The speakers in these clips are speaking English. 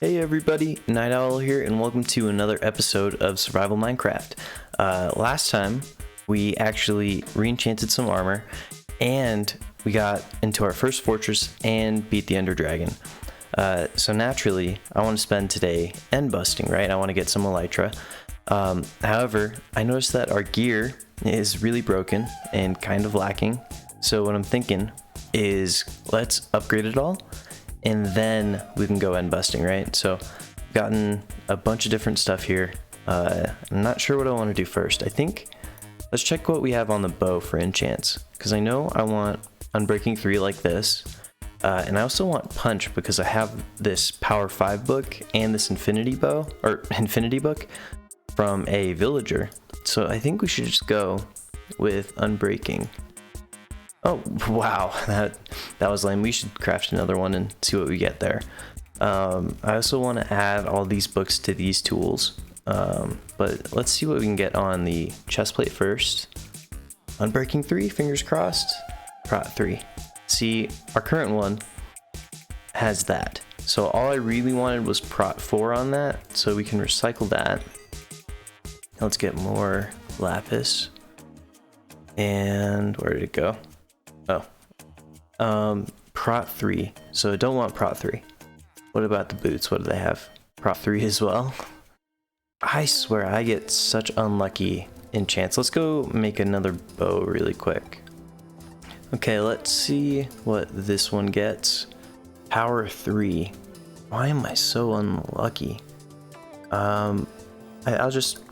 Hey everybody, Night Owl here, and welcome to another episode of Survival Minecraft. Last time, we actually re-enchanted some armor, and we got into our first fortress and beat the Ender Dragon. So naturally, I want to spend today end busting, right? I want to get some elytra. However, I noticed that our gear is really broken and kind of lacking. So what I'm thinking is let's upgrade it all, and then we can go end busting, right? So I've gotten a bunch of different stuff here. I'm not sure what I want to do first. I think let's check what we have on the bow for enchants, because I know I want Unbreaking 3 like this, and I also want Punch because I have this Power 5 book and this Infinity book from a villager. So I think we should just go with Unbreaking. Oh wow, that was lame. We should craft another one and see what we get there. I also want to add all these books to these tools, but let's see what we can get on the chest plate first. Unbreaking 3, fingers crossed. Prot 3. See, our current one has that, so all I really wanted was Prot 4 on that, so we can recycle that. Let's get more lapis. And where did it go? Prot 3. So I don't want Prot 3. What about the boots? What do they have? Prot 3 as well? I swear I get such unlucky enchants. Let's go make another bow really quick. Okay, let's see what this one gets. Power 3. Why am I so unlucky? I'll just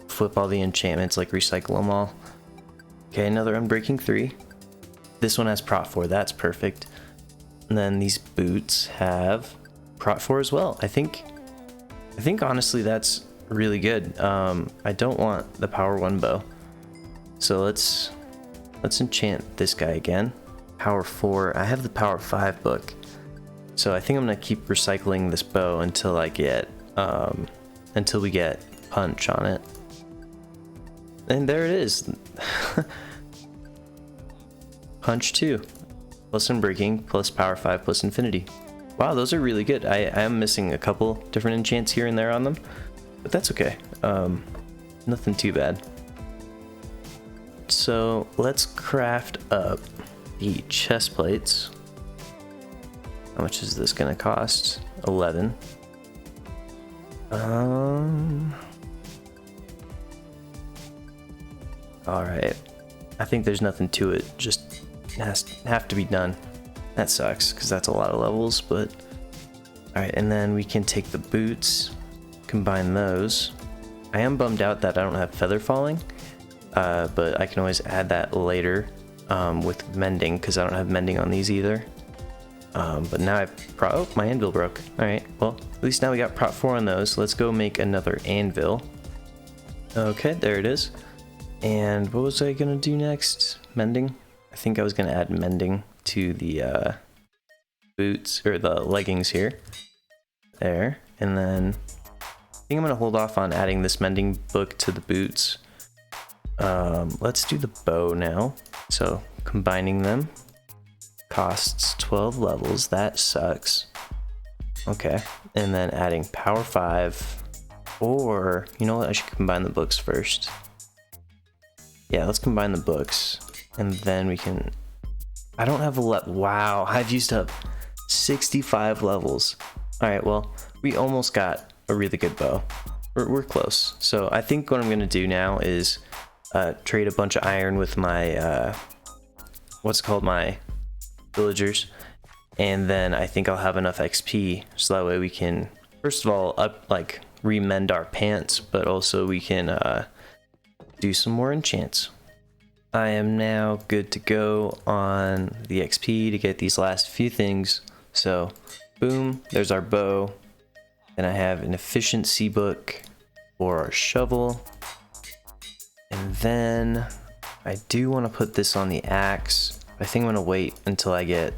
flip all the enchantments, like recycle them all. Okay, another Unbreaking 3. This one has Prot 4, that's perfect. And then these boots have Prot 4 as well. I think honestly that's really good. I don't want the Power 1 bow. So let's enchant this guy again. Power 4. I have the Power 5 book. So I think I'm gonna keep recycling this bow until I get until we get Punch on it. And there it is. Punch 2 plus Unbreaking plus Power 5 plus Infinity. Wow, those are really good. I am missing a couple different enchants here and there on them, but that's okay. Nothing too bad. So let's craft up the chest plates. How much is this gonna cost? 11. Alright. I think there's nothing to it, just have to be done. That sucks, because that's a lot of levels, but... Alright, and then we can take the boots, combine those. I am bummed out that I don't have feather falling, but I can always add that later with mending, because I don't have mending on these either. But now oh, my anvil broke. Alright, well, at least now we got Prot 4 on those. Let's go make another anvil. Okay, there it is. And what was I gonna do next? Mending? I think I was gonna add mending to the boots, or the leggings here. There. And then I think I'm gonna hold off on adding this mending book to the boots. Let's do the bow now. So combining them costs 12 levels. That sucks. Okay. And then adding Power 5, or you know what? I should combine the books first. Yeah, let's combine the books, and then we can... I don't have wow, I've used up 65 levels. Alright, well, we almost got a really good bow. We're close. So I think what I'm going to do now is trade a bunch of iron with my, my villagers, and then I think I'll have enough XP, so that way we can, first of all, remend our pants, but also we can do some more enchants. I am now good to go on the XP to get these last few things. So boom, there's our bow. Then I have an efficiency book for our shovel. And then I do want to put this on the axe. I think I'm going to wait until I get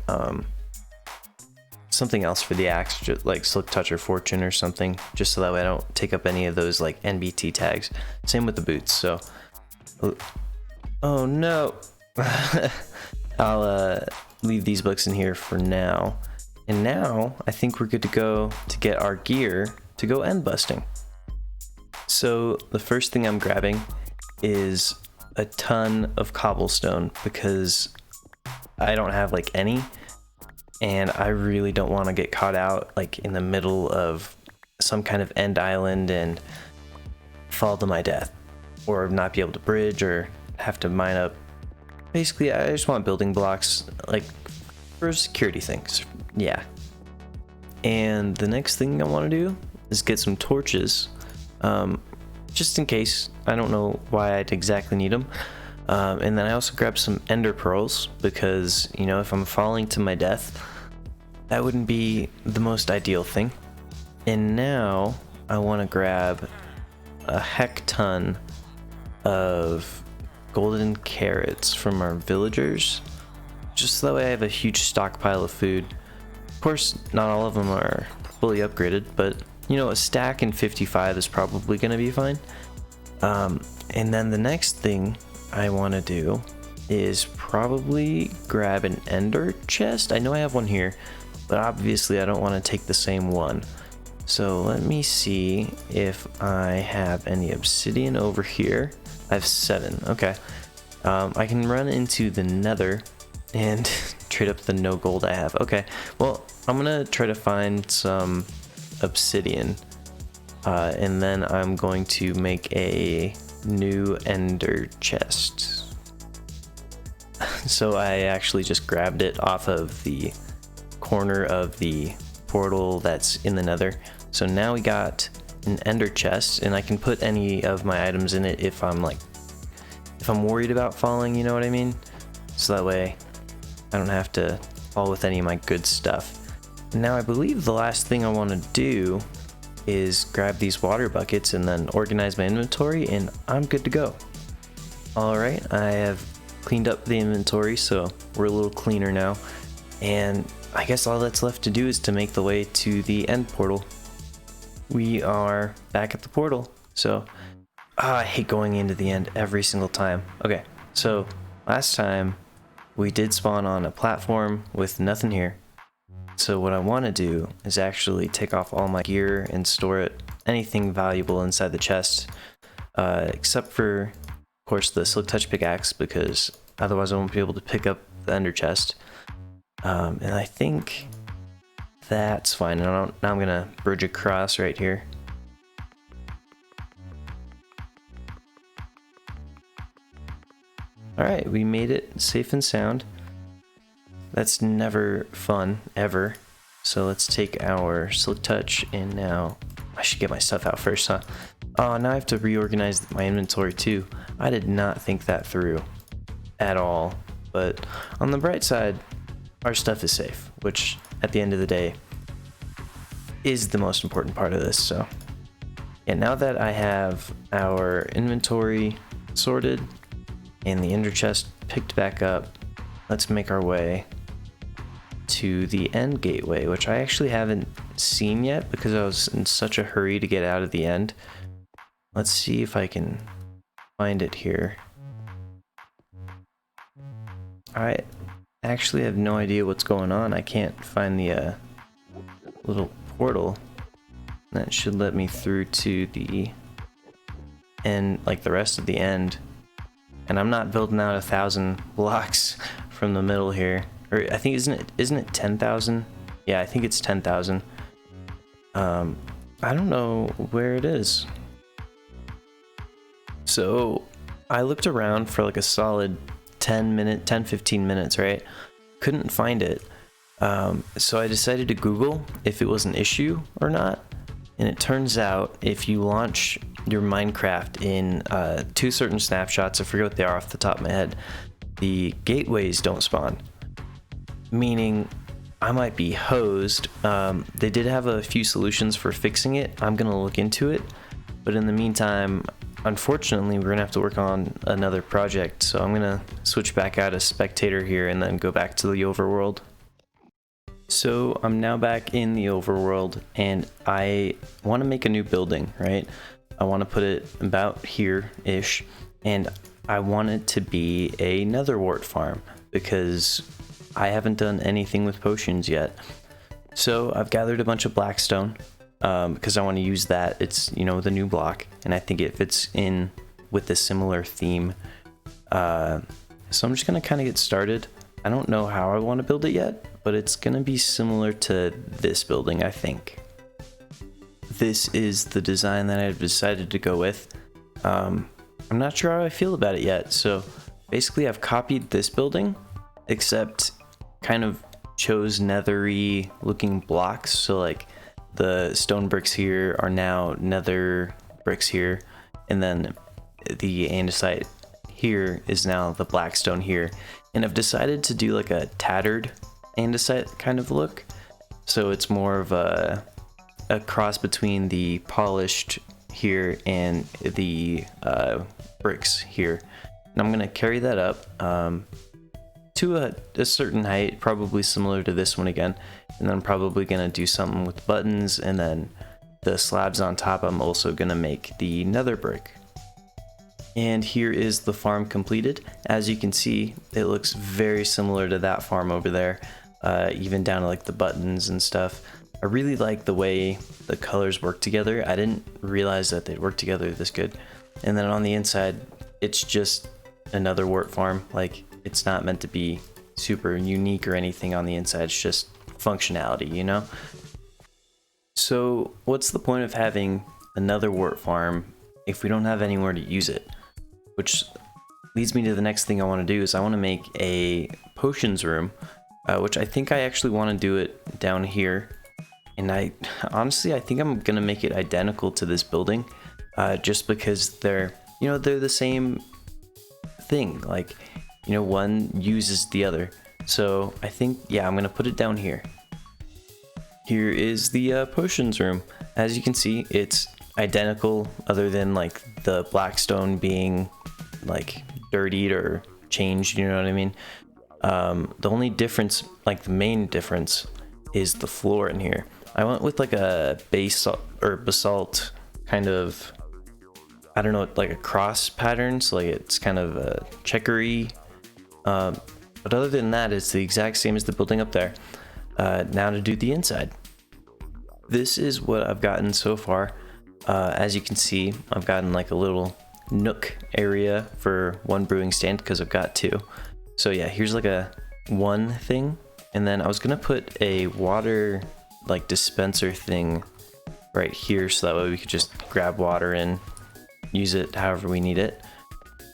something else for the axe, just like Slick Touch or Fortune or something, just so that way I don't take up any of those like NBT tags. Same with the boots. So oh no. I'll leave these books in here for now. And now I think we're good to go to get our gear to go end busting. So the first thing I'm grabbing is a ton of cobblestone because I don't have like any, and I really don't want to get caught out like in the middle of some kind of end island and fall to my death, or not be able to bridge, or have to mine up. Basically, I just want building blocks like for security things. Yeah. And the next thing I want to do is get some torches, just in case. I don't know why I'd exactly need them. And then I also grabbed some ender pearls because, you know, if I'm falling to my death, that wouldn't be the most ideal thing. And now I want to grab a heck ton of golden carrots from our villagers, just so that way I have a huge stockpile of food. Of course, not all of them are fully upgraded, but you know, a stack in 55 is probably going to be fine. And then the next thing I want to do is probably grab an ender chest. I know I have one here, but obviously I don't want to take the same one. So let me see if I have any obsidian over here. I have 7. Okay. I can run into the nether and trade up the no gold I have. Okay. Well, I'm going to try to find some obsidian. And then I'm going to make a new ender chest. So I actually just grabbed it off of the corner of the portal that's in the nether. So now we got an ender chest, and I can put any of my items in it if I'm worried about falling, you know what I mean? So that way I don't have to fall with any of my good stuff. Now I believe the last thing I want to do is grab these water buckets and then organize my inventory, and I'm good to go. Alright, I have cleaned up the inventory, so we're a little cleaner now. And I guess all that's left to do is to make the way to the end portal. We are back at the portal, so I hate going into the end every single time. Okay, so last time we did spawn on a platform with nothing here. So what I want to do is actually take off all my gear and store it, anything valuable inside the chest, except for, of course, the Silk Touch pickaxe, because otherwise I won't be able to pick up the ender chest. And I think that's fine. Now I'm gonna bridge across right here. Alright, we made it safe and sound. That's never fun, ever. So let's take our Silk Touch, and now I should get my stuff out first, huh? Oh, now I have to reorganize my inventory too. I did not think that through at all. But on the bright side, our stuff is safe, which at the end of the day is the most important part of this. So yeah, now that I have our inventory sorted and the ender chest picked back up, let's make our way to the end gateway, which I actually haven't seen yet because I was in such a hurry to get out of the end. Let's see if I can find it here. I actually have no idea what's going on. I can't find the little portal that should let me through to the end, like the rest of the end. And I'm not building out 1,000 blocks from the middle here. Or I think isn't it 10,000? Yeah, I think it's 10,000. I don't know where it is. So I looked around for like a solid 10-15 minutes, right? Couldn't find it. So I decided to Google if it was an issue or not. And it turns out if you launch your Minecraft in 2 certain snapshots, I forget what they are off the top of my head, the gateways don't spawn. Meaning I might be hosed. They did have a few solutions for fixing it. I'm gonna look into it. But in the meantime, unfortunately, we're gonna have to work on another project. So I'm gonna switch back out as spectator here and then go back to the overworld. So I'm now back in the overworld, and I want to make a new building, right? I want to put it about here-ish, and I want it to be a nether wart farm because I haven't done anything with potions yet. So I've gathered a bunch of blackstone because I want to use that. It's, you know, the new block, and I think it fits in with a similar theme. So I'm just gonna kind of get started. I don't know how I want to build it yet, but it's gonna be similar to this building, I think. This is the design that I've decided to go with. I'm not sure how I feel about it yet. So basically I've copied this building, except kind of chose nethery looking blocks. So like the stone bricks here are now nether bricks here, and then the andesite here is now the blackstone here. And I've decided to do like a tattered andesite kind of look. So it's more of a cross between the polished here and the bricks here. And I'm gonna carry that up to a certain height, probably similar to this one again. And then I'm probably gonna do something with buttons, and then the slabs on top I'm also gonna make the nether brick. And here is the farm completed. As you can see, it looks very similar to that farm over there, even down to like the buttons and stuff. I really like the way the colors work together. I didn't realize that they'd work together this good. And then on the inside, it's just another wort farm. Like, it's not meant to be super unique or anything on the inside. It's just functionality, you know? So what's the point of having another wort farm if we don't have anywhere to use it? Which leads me to the next thing I want to do is I want to make a potions room, which I think I actually want to do it down here. And I think I'm gonna make it identical to this building, just because they're the same thing. Like, you know, one uses the other. So I think, yeah, I'm gonna put it down here. Here is the potions room. As you can see, it's identical, other than like the blackstone being like dirtied or changed. You know what I mean? The only difference, like the main difference, is the floor in here. I went with like a basalt kind of, I don't know, like a cross pattern, so like it's kind of a checkery. But other than that, it's the exact same as the building up there. Now to do the inside. This is what I've gotten so far. As you can see, I've gotten like a little nook area for one brewing stand because I've got two. So yeah, here's like a one thing. And then I was gonna put a water like dispenser thing right here, so that way we could just grab water and use it however we need it.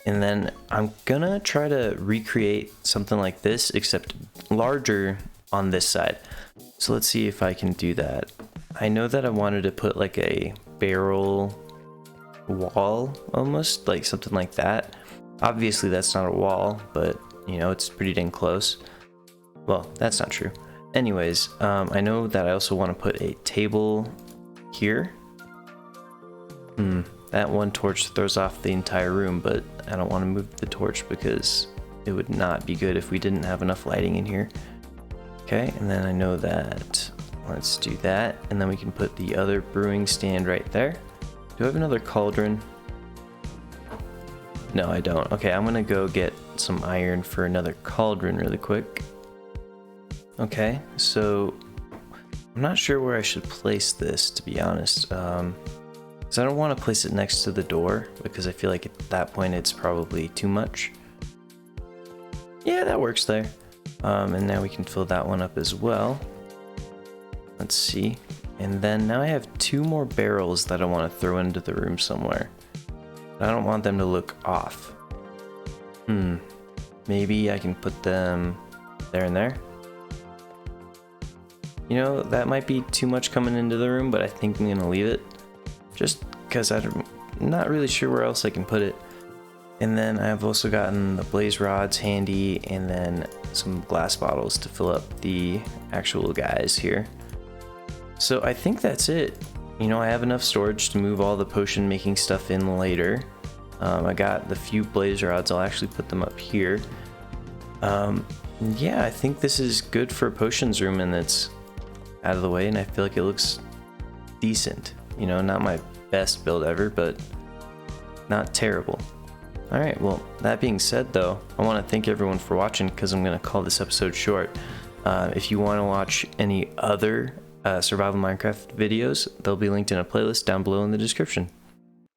And then I'm gonna try to recreate something like this, except larger on this side. So let's see if I can do that. I know that I wanted to put like a barrel wall, almost like something like that. Obviously that's not a wall, but you know, it's pretty dang close. Well, that's not true. Anyways, I know that I also want to put a table here. That one torch throws off the entire room, but I don't want to move the torch because it would not be good if we didn't have enough lighting in here. Okay, and then I know that, let's do that, and then we can put the other brewing stand right there. Do I have another cauldron? No, I don't. Okay, I'm gonna go get some iron for another cauldron really quick. Okay, so I'm not sure where I should place this, to be honest, because I don't want to place it next to the door, because I feel like at that point it's probably too much. Yeah, that works there. And now we can fill that one up as well. Let's see. And then now I have two more barrels that I want to throw into the room somewhere. I don't want them to look off. Maybe I can put them there and there. You know, that might be too much coming into the room, but I think I'm gonna leave it. Just because I'm not really sure where else I can put it. And then I've also gotten the blaze rods handy, and then some glass bottles to fill up the actual guys here. So I think that's it. You know, I have enough storage to move all the potion making stuff in later. I got the few blaze rods, I'll actually put them up here. Yeah, I think this is good for a potions room, and it's out of the way, and I feel like it looks decent. You know, not my best build ever, but not terrible. Alright, well, that being said though, I want to thank everyone for watching, because I'm going to call this episode short. If you want to watch any other survival Minecraft videos, they'll be linked in a playlist down below in the description.